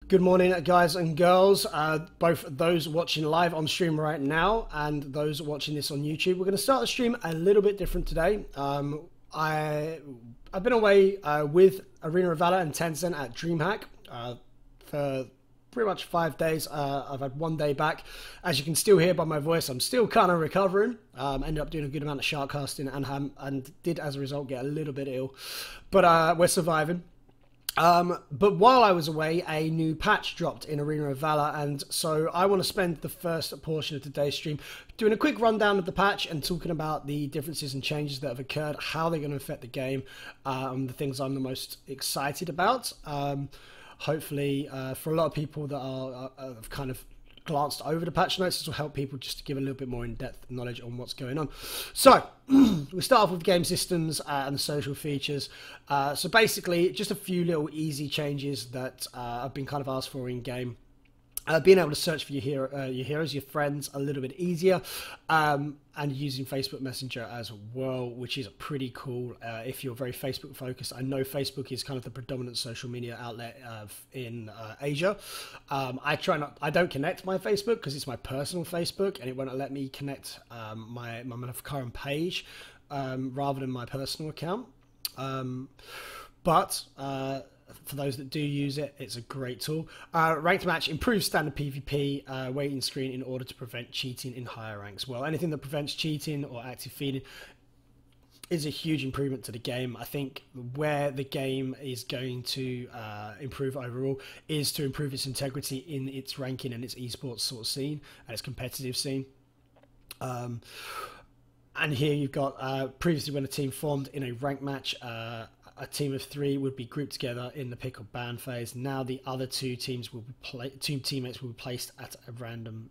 Good morning, guys and girls, both those watching live on stream right now and those watching this on YouTube. We're going to start the stream a little bit different today. I've been away with Arena of Valor and Tencent at Dreamhack for pretty much 5 days. I've had 1 day back. As you can still hear by my voice, I'm still kind of recovering. Ended up doing a good amount of shark casting and did, as a result, get a little bit ill. But we're surviving. But while I was away, a new patch dropped in Arena of Valor, and so I want to spend the first portion of today's stream doing a quick rundown of the patch and talking about the differences and changes that have occurred, how they're going to affect the game, the things I'm the most excited about. Hopefully, for a lot of people that have kind of glanced over the patch notes, this will help people just to give a little bit more in-depth knowledge on what's going on. So we start off with game systems and the social features. So basically just a few little easy changes that I've been kind of asked for in game. Being able to search for your heroes, your friends, a little bit easier, and using Facebook Messenger as well, which is pretty cool if you're very Facebook focused. I know Facebook is kind of the predominant social media outlet in Asia. I don't connect my Facebook because it's my personal Facebook, and it won't let me connect my current page rather than my personal account. But for those that do use it, it's a great tool. Ranked match improves standard PvP waiting screen in order to prevent cheating in higher ranks. Well, anything that prevents cheating or active feeding is a huge improvement to the game. I think where the game is going to improve overall is to improve its integrity in its ranking and its esports sort of scene and its competitive scene. And here you've got previously when a team formed in a ranked match, a team of 3 would be grouped together in the pick or ban phase. Now the other two teammates will be placed at random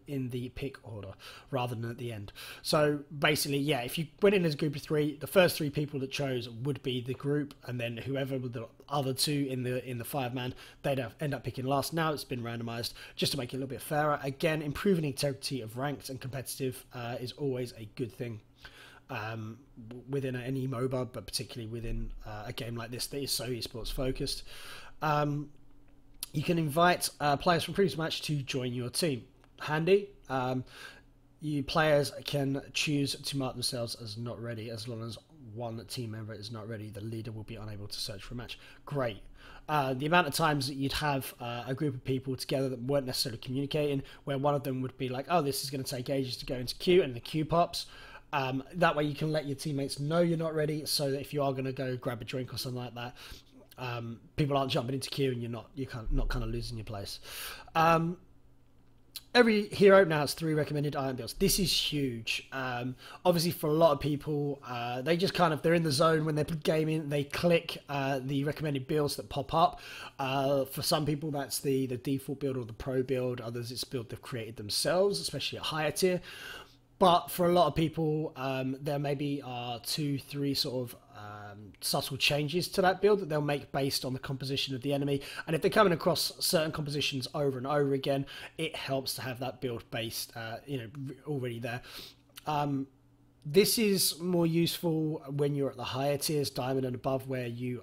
in the pick order rather than at the end. So basically, yeah, if you went in as a group of 3, the first 3 people that chose would be the group, and then whoever with the other 2 in the 5-man, they'd end up picking last. Now it's been randomized just to make it a little bit fairer. Again, improving integrity of ranked and competitive is always a good thing. Within any MOBA, but particularly within a game like this that is so esports focused. You can invite players from previous match to join your team. Handy. You players can choose to mark themselves as not ready. As long as one team member is not ready, the leader will be unable to search for a match. Great. The amount of times that you'd have a group of people together that weren't necessarily communicating, where one of them would be like, oh, this is going to take ages to go into queue, and the queue pops. That way you can let your teammates know you're not ready, so that if you are going to go grab a drink or something like that, people aren't jumping into queue and you're not kind of losing your place. Every hero now has 3 recommended item builds. This is huge. Obviously for a lot of people, they're in the zone when they're gaming. They click the recommended builds that pop up. For some people, that's the default build or the pro build. Others, it's build they've created themselves, especially at higher tier. But for a lot of people, there maybe are 2-3 sort of subtle changes to that build that they'll make based on the composition of the enemy. And if they're coming across certain compositions over and over again, it helps to have that build based, already there. This is more useful when you're at the higher tiers, diamond and above, where you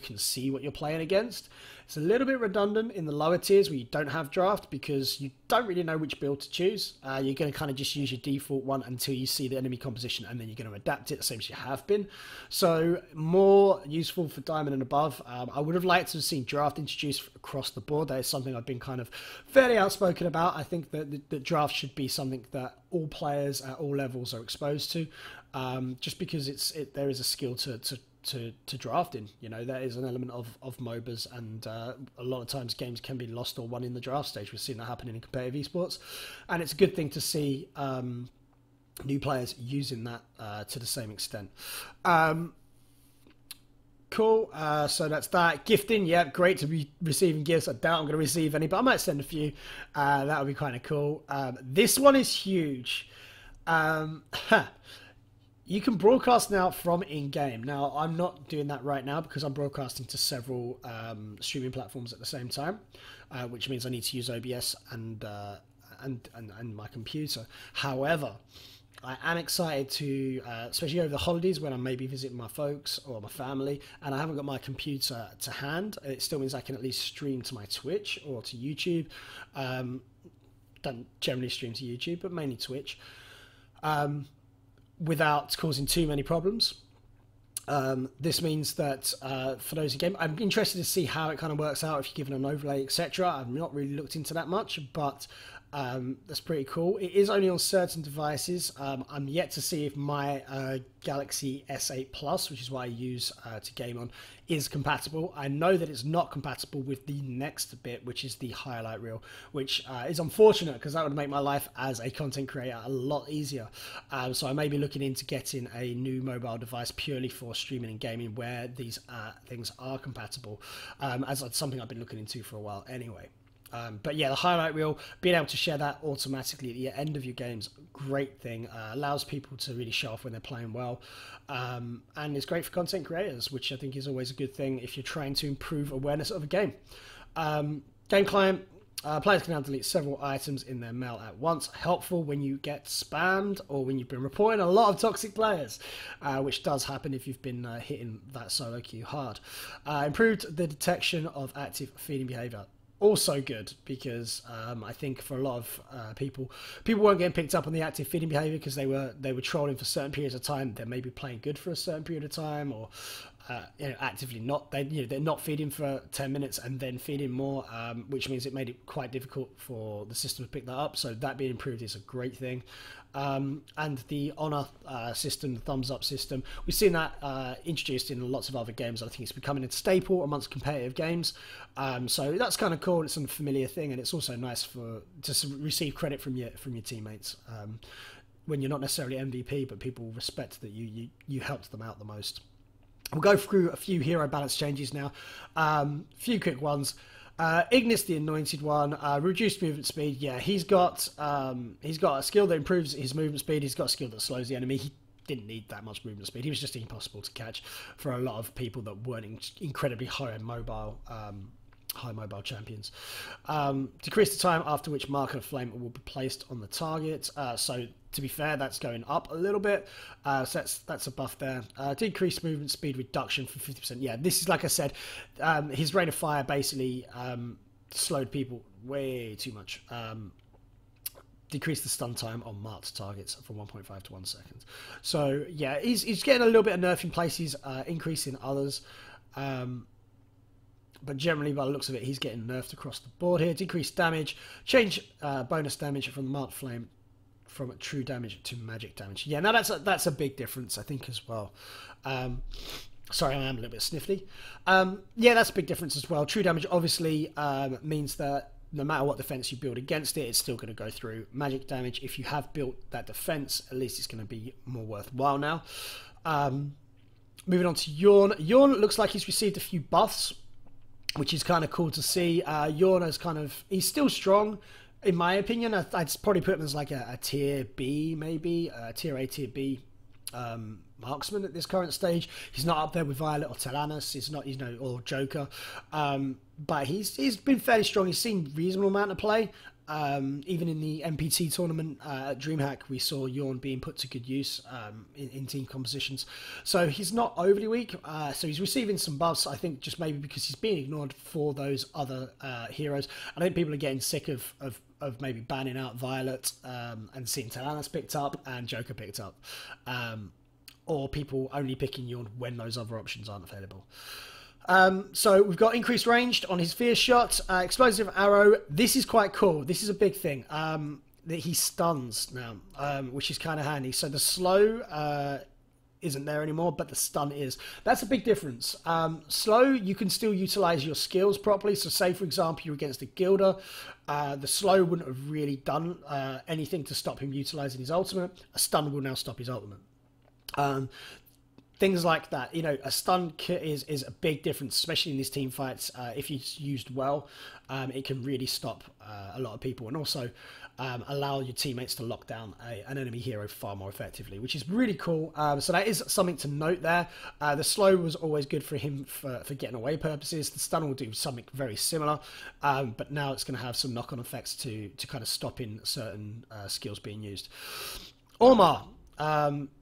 can see what you're playing against. It's a little bit redundant in the lower tiers where you don't have draft because you don't really know which build to choose. You're going to kind of just use your default one until you see the enemy composition, and then you're going to adapt it the same as you have been. So more useful for diamond and above. I would have liked to have seen draft introduced across the board. That is something I've been kind of fairly outspoken about. I think that the draft should be something that all players at all levels are exposed to, just because there is a skill to drafting. There is an element of MOBAs, and a lot of times games can be lost or won in the draft stage. We've seen that happening in competitive esports, and it's a good thing to see new players using that to the same extent. Cool. So that's that. Gifting, yeah, great to be receiving gifts. I doubt I'm going to receive any, but I might send a few. That would be kind of cool. This one is huge. You can broadcast now from in-game. Now, I'm not doing that right now because I'm broadcasting to several streaming platforms at the same time, which means I need to use OBS and my computer. However, I am excited to, especially over the holidays when I'm maybe visiting my folks or my family, and I haven't got my computer to hand. It still means I can at least stream to my Twitch or to YouTube. Don't generally stream to YouTube, but mainly Twitch, without causing too many problems. This means that for those who game, I'm interested to see how it kind of works out if you're given an overlay, etc. I've not really looked into that much, but that's pretty cool. It is only on certain devices. I'm yet to see if my Galaxy S8 Plus, which is what I use to game on, is compatible. I know that it's not compatible with the next bit, which is the highlight reel, which is unfortunate because that would make my life as a content creator a lot easier. So I may be looking into getting a new mobile device purely for streaming and gaming where these things are compatible, as that's something I've been looking into for a while anyway. But yeah, the highlight reel, being able to share that automatically at the end of your games, great thing. Allows people to really show off when they're playing well. And it's great for content creators, which I think is always a good thing if you're trying to improve awareness of a game. Game client, players can now delete several items in their mail at once. Helpful when you get spammed or when you've been reporting a lot of toxic players, which does happen if you've been hitting that solo queue hard. Improved the detection of active feeding behavior. Also good because I think for a lot of people weren't getting picked up on the active feeding behavior because they were trolling for certain periods of time. They're maybe playing good for a certain period of time, or actively not. They're not feeding for 10 minutes and then feeding more, which means it made it quite difficult for the system to pick that up. So that being improved is a great thing. And the honor system, the thumbs up system, we've seen that introduced in lots of other games. I think it's becoming a staple amongst competitive games. So that's kind of cool. It's a familiar thing, and it's also nice to receive credit from your teammates when you're not necessarily MVP, but people respect that you helped them out the most. We'll go through a few hero balance changes now. Few quick ones. Ignis, the anointed one, reduced movement speed. Yeah, he's got a skill that improves his movement speed. He's got a skill that slows the enemy. He didn't need that much movement speed. He was just impossible to catch for a lot of people that weren't incredibly high mobile champions. Decrease the time after which marker of flame will be placed on the target. So to be fair, that's going up a little bit. So that's a buff there. Decreased movement speed reduction from 50%. Yeah, this is, like I said, his rate of fire basically slowed people way too much. Decrease the stun time on marked targets from 1.5 to 1 second. So yeah, he's getting a little bit of nerf in places, increasing others. But generally, by the looks of it, he's getting nerfed across the board here. Decreased damage, change bonus damage from the marked flame from true damage to magic damage. Yeah, now that's a big difference, I think, as well. Sorry, I am a little bit sniffly. Yeah, that's a big difference as well. True damage obviously means that no matter what defense you build against it, it's still going to go through. Magic damage, if you have built that defense, at least it's going to be more worthwhile now. Moving on to Yawn. Yawn looks like he's received a few buffs, which is kind of cool to see. Yawn is he's still strong, in my opinion. I'd probably put him as like a tier B, maybe, tier A, tier B marksman at this current stage. He's not up there with Violet or Telanus. He's not, or Joker. But he's been fairly strong. He's seen reasonable amount of play. Even in the MPT tournament at Dreamhack, we saw Yawn being put to good use in team compositions. So he's not overly weak. So he's receiving some buffs, I think, just maybe because he's being ignored for those other heroes. I think people are getting sick of maybe banning out Violet and seeing Telanus picked up and Joker picked up. Or people only picking Yawn when those other options aren't available. So we've got increased range on his Fierce Shot, explosive arrow. This is quite cool. This is a big thing. That he stuns now, which is kind of handy. So the slow isn't there anymore, but the stun is. That's a big difference. Slow, you can still utilize your skills properly. So say, for example, you're against a Gilder. The slow wouldn't have really done anything to stop him utilizing his ultimate. A stun will now stop his ultimate. Things like that, a stun kit is a big difference, especially in these team fights. If it's used well, it can really stop a lot of people, and also allow your teammates to lock down an enemy hero far more effectively, which is really cool. So that is something to note there. The slow was always good for him for getting away purposes. The stun will do something very similar, but now it's going to have some knock-on effects to kind of stopping certain skills being used. Ormar,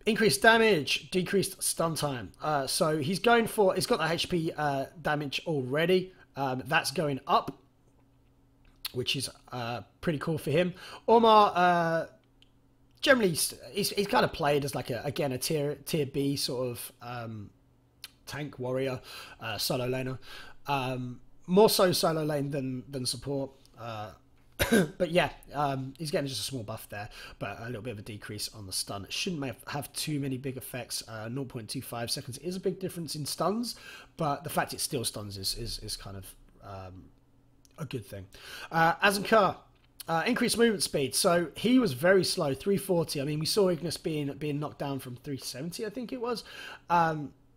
increased damage, decreased stun time. So he's going for, he's got the HP damage already. That's going up, which is pretty cool for him. Ormar, generally, he's kind of played as like a tier B sort of tank warrior, solo laner. More so solo lane than support. But yeah, he's getting just a small buff there, but a little bit of a decrease on the stun. It shouldn't have too many big effects. 0.25 seconds is a big difference in stuns, but the fact it still stuns is kind of a good thing. Azankar, increased movement speed. So he was very slow, 340. I mean, we saw Ignis being knocked down from 370, I think it was.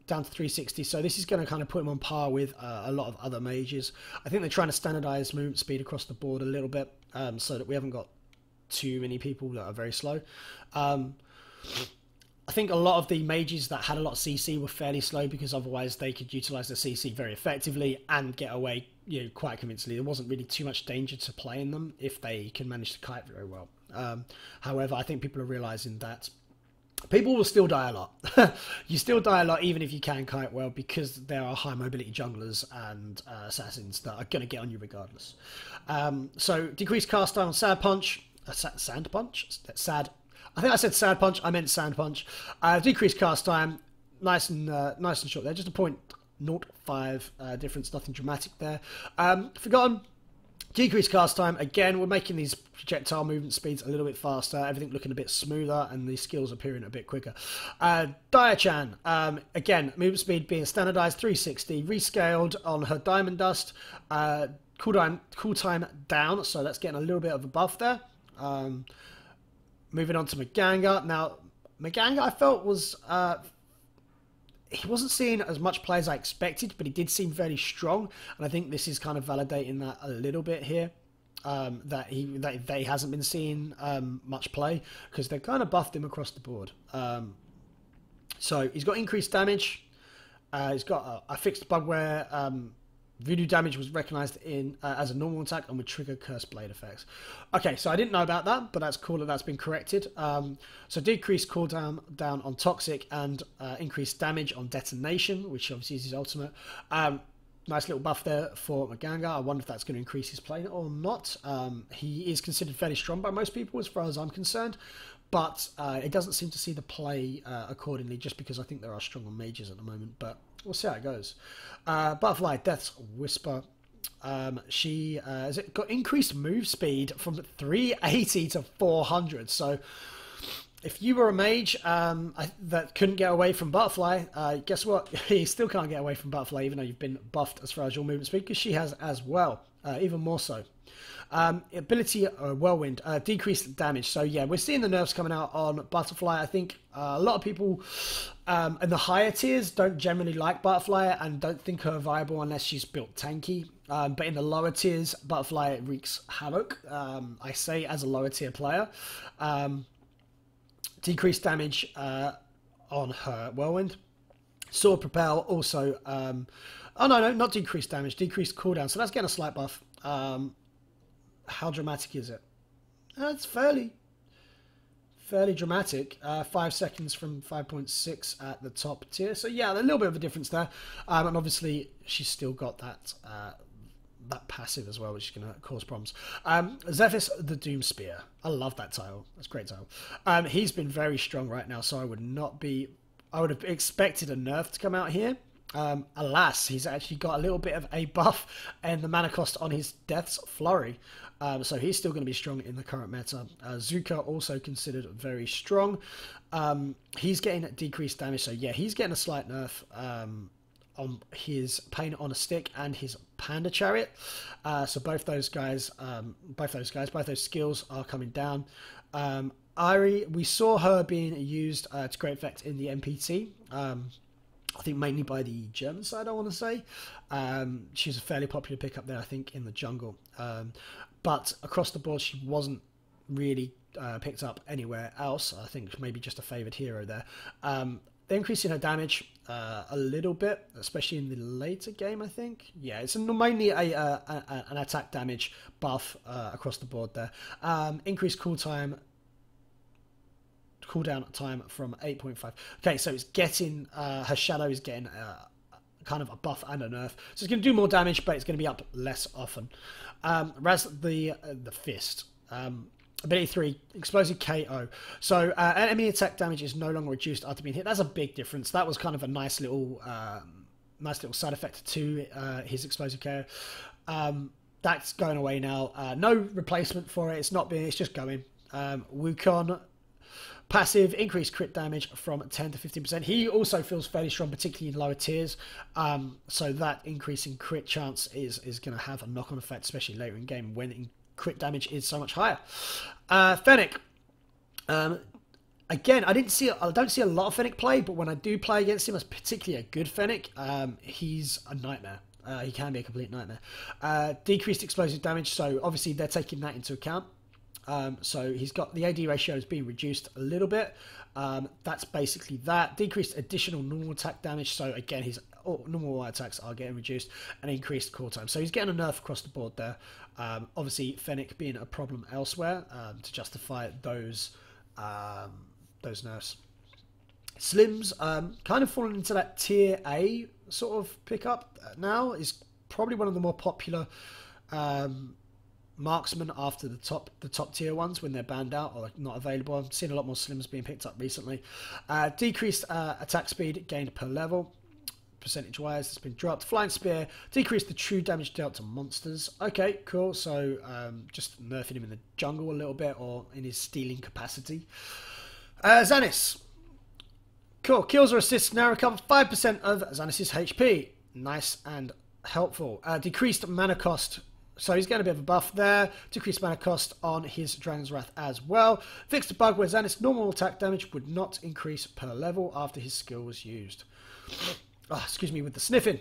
Down to 360, so this is going to kind of put him on par with a lot of other mages. I think they're trying to standardize movement speed across the board a little bit, so that we haven't got too many people that are very slow. I think a lot of the mages that had a lot of CC were fairly slow because otherwise they could utilize their CC very effectively and get away, quite convincingly. There wasn't really too much danger to playing them if they can manage to kite very well. However, I think people are realizing that people will still die a lot. You still die a lot even if you can kite well, because there are high mobility junglers and assassins that are going to get on you regardless. So decreased cast time on Sad Punch. Sand Punch? Sad. I think I said Sad Punch. I meant Sand Punch. Decreased cast time. Nice and short there. Just a 0.05 difference. Nothing dramatic there. Forgotten. Decreased cast time. Again, we're making these projectile movement speeds a little bit faster, everything looking a bit smoother, and the skills appearing a bit quicker. Diachan, again, movement speed being standardized, 360, rescaled on her Diamond Dust, cool time down, so that's getting a little bit of a buff there. Moving on to Maganga. Now, Maganga I felt was... he wasn't seeing as much play as I expected, but he did seem very strong, and I think this is kind of validating that a little bit here, that he hasn't been seeing much play, because they kind of buffed him across the board. So he's got increased damage. He's got a fixed bug where voodoo damage was recognized in as a normal attack and would trigger Curse Blade effects. Okay, so I didn't know about that, but that's cool that that's been corrected. So decreased cooldown down on Toxic and increased damage on Detonation, which obviously is his ultimate. Nice little buff there for Maganga. I wonder if that's going to increase his play or not. He is considered fairly strong by most people as far as I'm concerned, but it doesn't seem to see the play accordingly, just because I think there are stronger mages at the moment, but we'll see how it goes. Butterfly, Death's Whisper. She has got increased move speed from 380 to 400. So if you were a mage that couldn't get away from Butterfly, guess what? You still can't get away from Butterfly, even though you've been buffed as far as your movement speed, because she has as well, even more so. Ability Whirlwind, decreased damage. So yeah, we're seeing the nerfs coming out on Butterfly. I think a lot of people in the higher tiers don't generally like Butterfly and don't think her viable unless she's built tanky. But in the lower tiers, Butterfly wreaks havoc. I say as a lower tier player. Decreased damage on her Whirlwind. Sword Propel also... oh no, not decreased damage, decreased cooldown. So that's getting a slight buff. How dramatic is it? It's fairly dramatic. 5 seconds from 5.6 at the top tier. So yeah, a little bit of a difference there. And obviously she's still got that that passive as well, which is going to cause problems. Zephys the Doomspear. I love that title. That's a great title. He's been very strong right now, so I would have expected a nerf to come out here. Alas, he's actually got a little bit of a buff and the mana cost on his Death's Flurry. So he's still going to be strong in the current meta. Zuka also considered very strong. He's getting decreased damage, so yeah, he's getting a slight nerf on his Pain on a Stick and his Panda Chariot. So both those skills are coming down. Ari, we saw her being used to great effect in the MPT. I think mainly by the German side, I want to say. She's a fairly popular pickup there, I think, in the jungle. But across the board, she wasn't really picked up anywhere else. I think maybe just a favoured hero there. They're increasing her damage a little bit, especially in the later game, I think. Yeah, it's mainly an attack damage buff across the board there. Increased cooldown cooldown time from 8.5. Okay, so it's getting her shadow is getting kind of a buff and a nerf, so it's going to do more damage, but it's going to be up less often. Whereas the fist. Ability 3, explosive KO. So enemy attack damage is no longer reduced after being hit. That's a big difference. That was kind of a nice little side effect to his explosive KO. That's going away now. No replacement for it. It's just going. Wukong passive, increased crit damage from 10 to 15%. He also feels fairly strong, particularly in lower tiers. So that increase in crit chance is going to have a knock-on effect, especially later in game when crit damage is so much higher. Fennec. Again, I don't see a lot of Fennec play, but when I do play against him, as particularly a good Fennec, he's a nightmare. He can be a complete nightmare. Decreased explosive damage, so obviously they're taking that into account. So he's got the AD ratio is being reduced a little bit. That's basically that. Decreased additional normal attack damage, so again his normal attacks are getting reduced, and increased core time. So he's getting a nerf across the board there. Obviously Fennec being a problem elsewhere to justify those nerfs. Slims kind of falling into that tier A sort of pickup now. Is probably one of the more popular marksmen after the top tier ones when they're banned out or not available. I've seen a lot more Slims being picked up recently. Decreased attack speed gained per level. Percentage wise, it's been dropped. Flying Spear, decreased the true damage dealt to monsters. Okay, cool. So just nerfing him in the jungle a little bit or in his stealing capacity. Xanis. Cool. Kills or assists now recover 5% of Xanis' HP. Nice and helpful. Decreased mana cost. So he's getting a bit of a buff there. Decreased mana cost on his Dragon's Wrath as well. Fixed a bug where Xanis' normal attack damage would not increase per level after his skill was used. Oh, excuse me with the sniffing.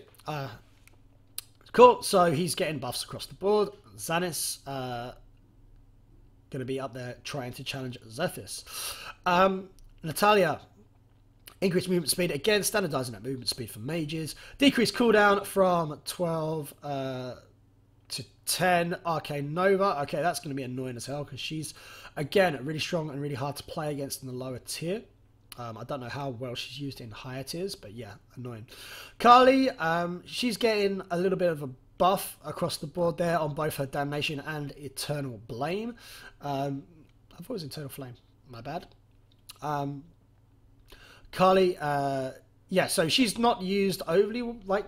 Cool. So he's getting buffs across the board. Xanis going to be up there trying to challenge Zephys. Natalia. Increased movement speed. Again, standardizing that movement speed for mages. Decreased cooldown from 12 to 10. Arcane Nova. Okay, that's going to be annoying as hell because she's, again, really strong and really hard to play against in the lower tier. I don't know how well she's used in higher tiers, but yeah, annoying. Kali, she's getting a little bit of a buff across the board there on both her Damnation and Eternal Blame. I thought it was Eternal Flame. My bad. Kali, yeah, so she's not used overly, like,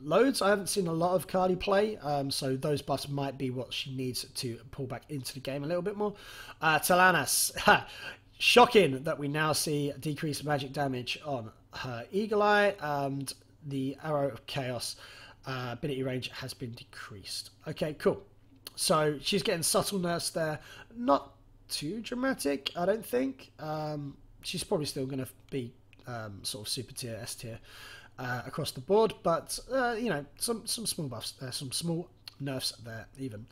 loads. I haven't seen a lot of Kali play, so those buffs might be what she needs to pull back into the game a little bit more. Talanas. Shocking that we now see decreased magic damage on her Eagle Eye, and the Arrow of Chaos ability range has been decreased. Okay, cool. So she's getting subtle nerfs there. Not too dramatic, I don't think. She's probably still going to be sort of super tier, S tier across the board, but you know, some small buffs there, some small nerfs there even.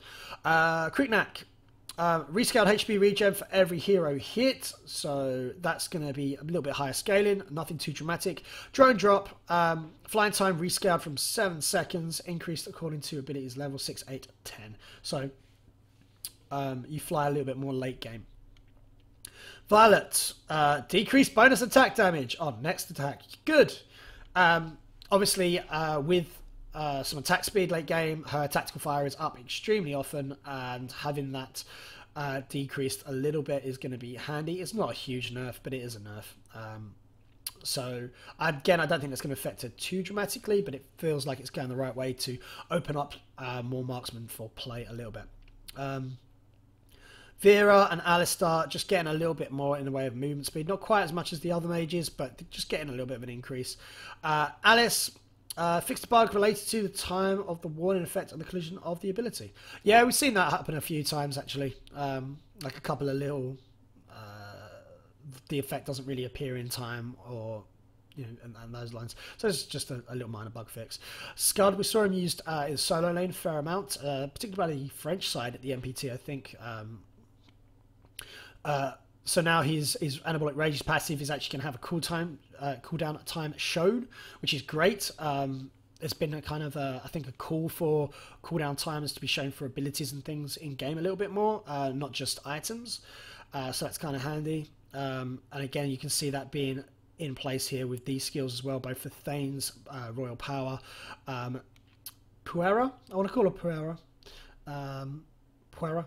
Creeknack. Rescaled HP regen for every hero hit, so that's going to be a little bit higher scaling, nothing too dramatic. Drone drop, flying time rescaled from 7 seconds, increased according to abilities level 6, 8, 10. So you fly a little bit more late game. Violet, decreased bonus attack damage on next attack. Good. Obviously, with some attack speed late game, her tactical fire is up extremely often, and having that decreased a little bit is going to be handy. It's not a huge nerf, but it is a nerf. So again, I don't think that's going to affect her too dramatically, but it feels like it's going the right way to open up more marksmen for play a little bit. Vera and Alistar just getting a little bit more in the way of movement speed. Not quite as much as the other mages, but just getting a little bit of an increase. Alice, fixed a bug related to the time of the warning effect on the collision of the ability. Yeah, we've seen that happen a few times, actually. Like a couple of little... the effect doesn't really appear in time, or... you know, and those lines. So it's just a little minor bug fix. Scud, we saw him used in solo lane a fair amount, particularly by the French side at the MPT, I think. So now his Anabolic Rage's passive is actually going to have a cooldown time shown, which is great. There's been a kind of, I think, a call for cooldown timers to be shown for abilities and things in game a little bit more, not just items. So that's kind of handy. And again, you can see that being in place here with these skills as well, both for Thane's Royal Power. Puera? I want to call her Puera. Puera.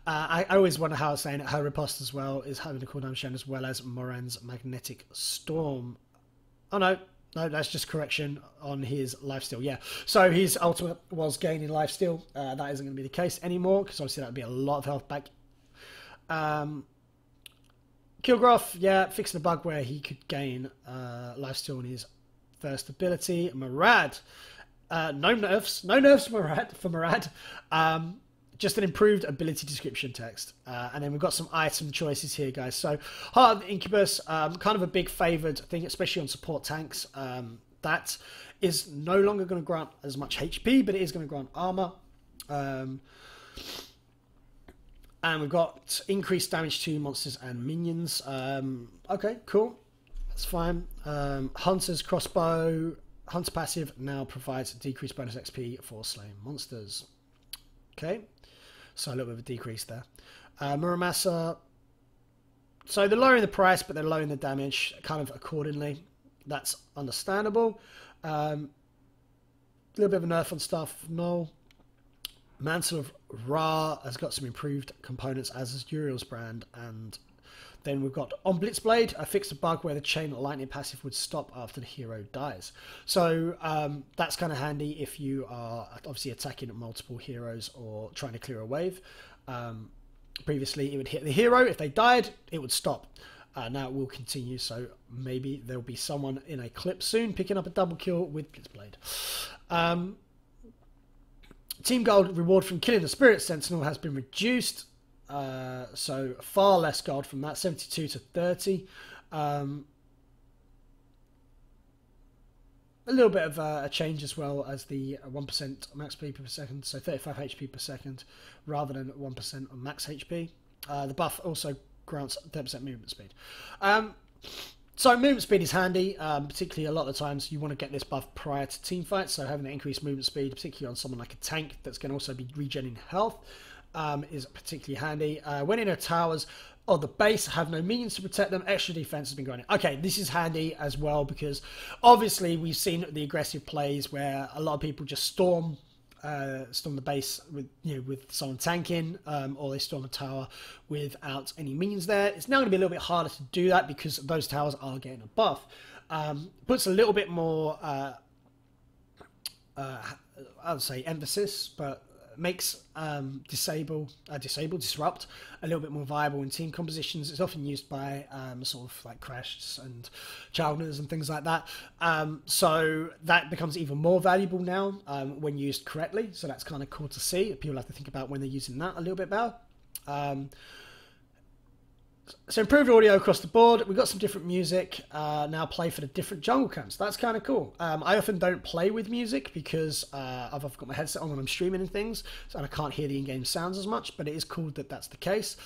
I always wonder how I was saying it. Her riposte as well is having a cooldown shown, as well as Moran's Magnetic Storm. Oh no, that's just correction on his lifesteal. Yeah, so his ultimate was gaining lifesteal. That isn't going to be the case anymore, because obviously that would be a lot of health back. Kilgroth, yeah, fixing the bug where he could gain lifesteal in his first ability. Murad, no nerfs for Murad. Just an improved ability description text. And then we've got some item choices here, guys. So, Heart of the Incubus, kind of a big favoured thing, especially on support tanks. That is no longer going to grant as much HP, but it is going to grant armour. And we've got increased damage to monsters and minions. Okay, cool. That's fine. Hunter's Crossbow. Hunter passive now provides decreased bonus XP for slaying monsters. Okay. So a little bit of a decrease there. Muramasa. So they're lowering the price, but they're lowering the damage kind of accordingly. That's understandable. A little bit of a nerf on stuff. No. Mantle of Ra has got some improved components, as is Uriel's brand. And then we've got on Blitzblade, I fixed a bug where the chain lightning passive would stop after the hero dies. So that's kind of handy if you are obviously attacking multiple heroes or trying to clear a wave. Previously, it would hit the hero. If they died, it would stop. Now it will continue, so maybe there'll be someone in a clip soon picking up a double kill with Blitzblade. Team gold reward from killing the Spirit Sentinel has been reduced. So far less gold from that, 72 to 30. A little bit of a change as well as the 1% max HP per second, so 35 HP per second rather than 1% on max HP. The buff also grants 30% movement speed. So movement speed is handy, particularly a lot of the times you want to get this buff prior to team fights, so having that increased movement speed, particularly on someone like a tank that's going to also be regenerating health, is particularly handy. When in her towers or the base have no minions to protect them, extra defense has been going in. Okay, this is handy as well, because obviously we've seen the aggressive plays where a lot of people just storm the base with someone tanking, or they storm a tower without any minions there. It's now going to be a little bit harder to do that because those towers are getting a buff. Puts a little bit more I would say emphasis, but makes disrupt a little bit more viable in team compositions. It's often used by sort of like Crashs and Childners and things like that. So that becomes even more valuable now when used correctly. So that's kind of cool to see. People have to think about when they're using that a little bit better. So improved audio across the board. We've got some different music now play for the different jungle camps. That's kind of cool. I often don't play with music because I've got my headset on when I'm streaming and things, and I can't hear the in-game sounds as much, but it is cool that that's the case.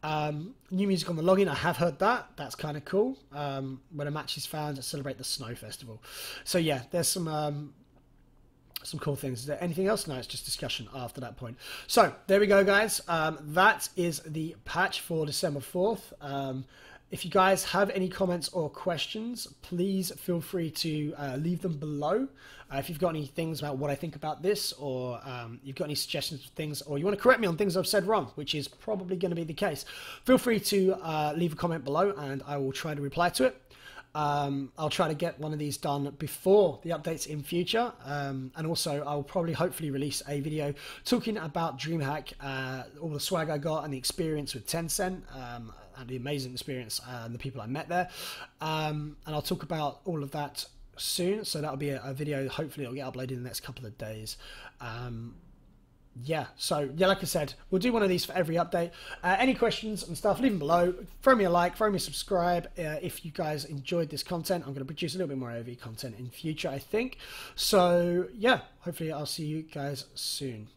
New music on the login, I have heard that. That's kind of cool. When a match is found, to celebrate the Snow Festival. So yeah, there's some cool things. Is there anything else? No, it's just discussion after that point. So there we go, guys. That is the patch for December 4th. If you guys have any comments or questions, please feel free to leave them below. If you've got any things about what I think about this, or you've got any suggestions for things, or you want to correct me on things I've said wrong, which is probably going to be the case, feel free to leave a comment below and I will try to reply to it. I'll try to get one of these done before the updates in future, and also I'll probably hopefully release a video talking about Dreamhack, all the swag I got and the experience with Tencent, and the amazing experience and the people I met there, and I'll talk about all of that soon, so that'll be a video. Hopefully it'll get uploaded in the next couple of days. Yeah, so yeah, like I said, we'll do one of these for every update. Any questions and stuff, leave them below. Throw me a like, throw me a subscribe. If you guys enjoyed this content, I'm going to produce a little bit more AoV content in future, I think. So yeah, hopefully I'll see you guys soon.